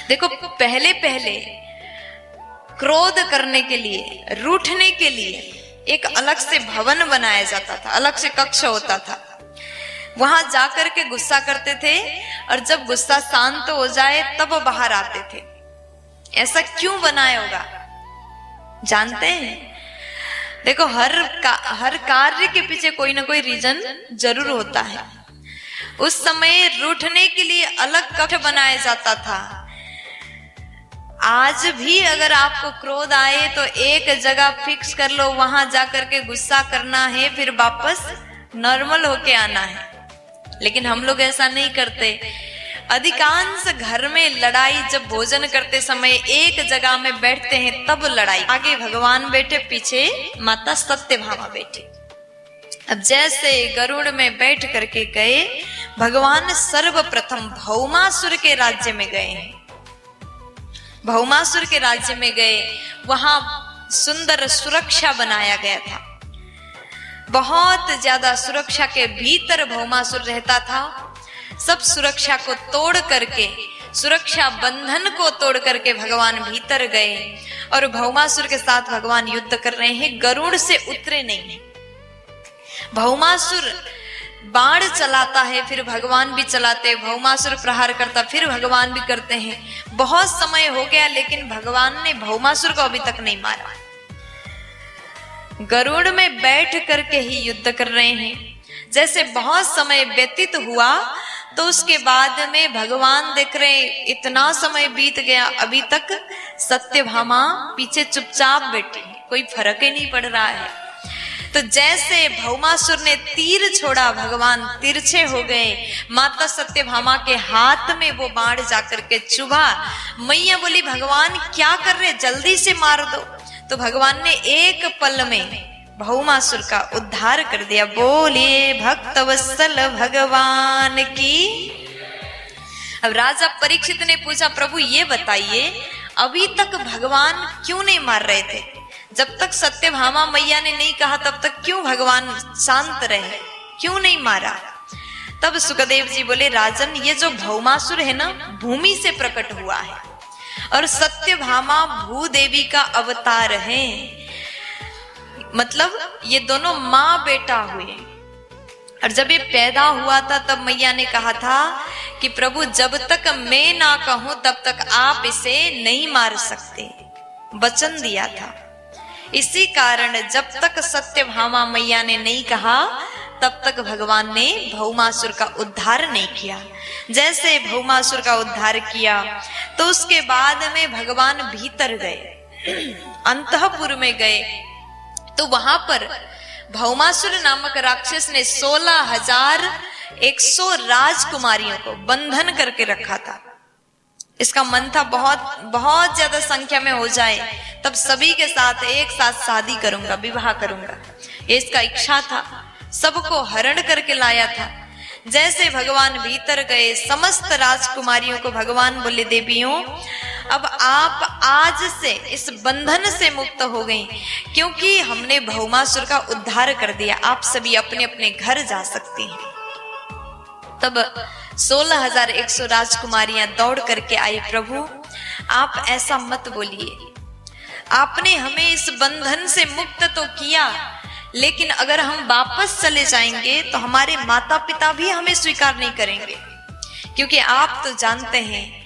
देखो, पहले पहले क्रोध करने के लिए, रूठने के लिए एक अलग से भवन बनाया जाता था, अलग से कक्ष होता था। वहां जाकर के गुस्सा करते थे और जब गुस्सा शांत हो जाए तब बाहर आते थे। ऐसा क्यों बनाया होगा जानते हैं? देखो, हर कार्य के पीछे कोई ना कोई रीजन जरूर होता है। उस समय रूठने के लिए अलग कक्ष बनाया जाता था। आज भी अगर आपको क्रोध आए तो एक जगह फिक्स कर लो, वहां जाकर के गुस्सा करना है, फिर वापस नॉर्मल होके आना है। लेकिन हम लोग ऐसा नहीं करते। अधिकांश घर में लड़ाई जब भोजन करते समय एक जगह में बैठते हैं तब लड़ाई। आगे भगवान बैठे, पीछे माता सत्यभामा बैठी। अब जैसे गरुड़ में बैठ करके गए, भगवान सर्वप्रथम भौमासुर के राज्य में गए हैं। भौमासुर के राज्य में गए, वहां सुंदर सुरक्षा बनाया गया था। बहुत ज्यादा सुरक्षा के भीतर भौमासुर रहता था। सब सुरक्षा को तोड़ करके, सुरक्षा बंधन को तोड़ करके भगवान भीतर गए और भौमासुर के साथ भगवान युद्ध कर रहे हैं। गरुड़ से उतरे नहीं। भौमासुर बाण चलाता है, फिर भगवान भी चलाते, भौमासुर प्रहार करता, फिर भगवान भी करते हैं। बहुत समय हो गया लेकिन भगवान ने भौमासुर को अभी तक नहीं मारा। गरुड़ में बैठ करके ही युद्ध कर रहे हैं। जैसे बहुत समय व्यतीत हुआ तो उसके बाद में भगवान देख रहे हैं इतना समय बीत गया, अभी तक सत्यभामा पीछे चुपचाप बैठी, कोई फर्क ही नहीं पड़ रहा है। तो जैसे भौमासुर ने तीर छोड़ा, भगवान तिरछे हो गए। माता सत्यभामा के हाथ में वो बाण जाकर के चुभा। मैया बोली, भगवान क्या कर रहे, जल्दी से मार दो। तो भगवान ने एक पल में भौमासुर का उद्धार कर दिया। बोलिए भक्तवत्सल भगवान की। अब राजा परीक्षित ने पूछा, प्रभु ये बताइए, अभी तक भगवान क्यों नहीं मार रहे थे? जब तक सत्यभामा मैया ने नहीं कहा तब तक क्यों भगवान शांत रहे, क्यों नहीं मारा? तब सुखदेव जी बोले, राजन, ये जो भौमासुर है ना, भूमि से प्रकट हुआ है और सत्यभामा भूदेवी का अवतार है। मतलब ये दोनों माँ बेटा हुए। और जब ये पैदा हुआ था तब मैया ने कहा था कि प्रभु, जब तक मैं ना कहूं तब तक आप इसे नहीं मार सकते, वचन दिया था। इसी कारण जब तक सत्यभामा मैया ने नहीं कहा तब तक भगवान ने भौमासुर का उद्धार नहीं किया। जैसे भौमासुर का उद्धार किया तो उसके बाद में भगवान भीतर गए, अंतःपुर में गए। तो वहां पर भौमासुर नामक राक्षस ने 16,100 राजकुमारियों को बंधन करके रखा था। इसका मन था बहुत ज्यादा संख्या में हो जाए तब सभी के साथ एक साथ शादी करूंगा, विवाह करूंगा, ये इसका इच्छा था। सबको हरण करके लाया था। जैसे भगवान भीतर गए, समस्त राजकुमारियों को भगवान बोले, देवियों, अब आप आज से इस बंधन से मुक्त हो गई, क्योंकि हमने भौमासुर का उद्धार कर दिया। आप सभी अपने अपने घर जा सकती हैं। तब 16,100 राजकुमारियां दौड़ करके आई, प्रभु आप ऐसा मत बोलिए, आपने हमें इस बंधन से मुक्त तो किया, लेकिन अगर हम वापस चले जाएंगे तो हमारे माता पिता भी हमें स्वीकार नहीं करेंगे। क्योंकि आप तो जानते हैं,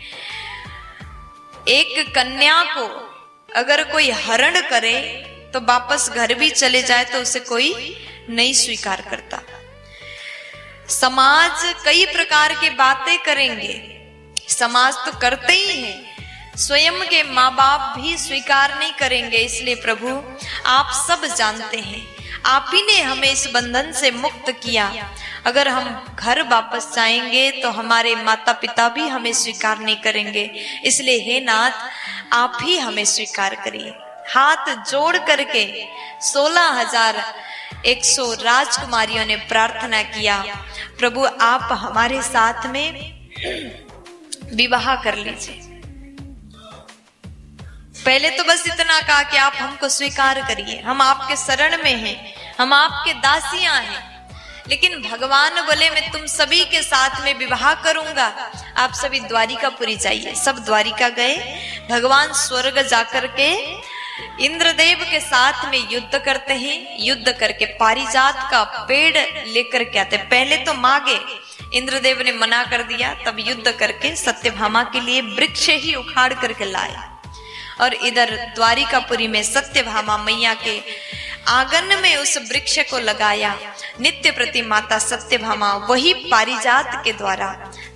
एक कन्या को अगर कोई हरण करे तो वापस घर भी चले जाए तो उसे कोई नहीं स्वीकार करता। समाज कई प्रकार की बातें करेंगे, समाज तो करते ही हैं, स्वयं के माँ बाप भी स्वीकार नहीं करेंगे। इसलिए प्रभु आप सब जानते हैं, आप ही ने हमें इस बंधन से मुक्त किया। अगर हम घर वापस जाएंगे तो हमारे माता पिता भी हमें स्वीकार नहीं करेंगे। इसलिए हे नाथ, आप ही हमें स्वीकार करिए। हाथ जोड़ करके 16,100 राजकुमारियों ने प्रार्थना किया, प्रभु आप हमारे साथ में विवाह कर लीजिए। पहले तो बस इतना कहा कि आप हमको स्वीकार करिए, हम आपके शरण में हैं, हम आपके दासियां हैं। लेकिन भगवान बोले मैं तुम सभी के साथ में विवाह करूंगा, आप सभी द्वारिकापुरी जाइए। सब द्वारिका गए। भगवान स्वर्ग जाकर के इंद्रदेव के साथ में युद्ध करते हैं। युद्ध करके पारिजात का पेड़ लेकर के आते। पहले तो मांगे, इंद्रदेव ने मना कर दिया, तब युद्ध करके सत्यभामा के लिए वृक्ष ही उखाड़ करके लाए। और इधर द्वारिकापुरी में सत्यभामा मैया के आंगन में उस वृक्ष को लगाया। नित्य प्रति माता सत्यभामा वही पारिजात के द्वारा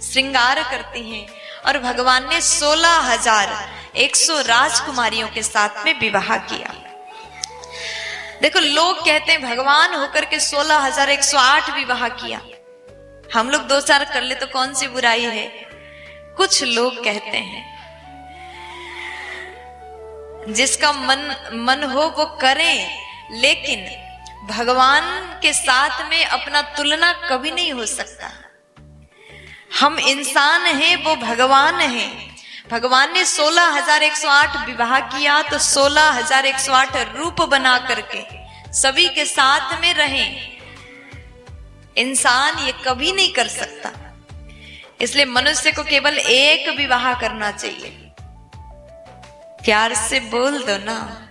श्रृंगार करती हैं और भगवान ने 16,100 राजकुमारियों के साथ में विवाह किया। देखो, लोग कहते हैं भगवान होकर के 16,108 विवाह किया। हम लोग 2-4 कर ले तो कौन सी बुराई है। कुछ लोग कहते हैं जिसका मन हो वो करें, लेकिन भगवान के साथ में अपना तुलना कभी नहीं हो सकता। हम इंसान हैं, वो भगवान हैं। भगवान ने 16,108 विवाह किया तो 16,108 रूप बना करके सभी के साथ में रहें। इंसान ये कभी नहीं कर सकता। इसलिए मनुष्य को केवल एक विवाह करना चाहिए। प्यार से बोल दो ना।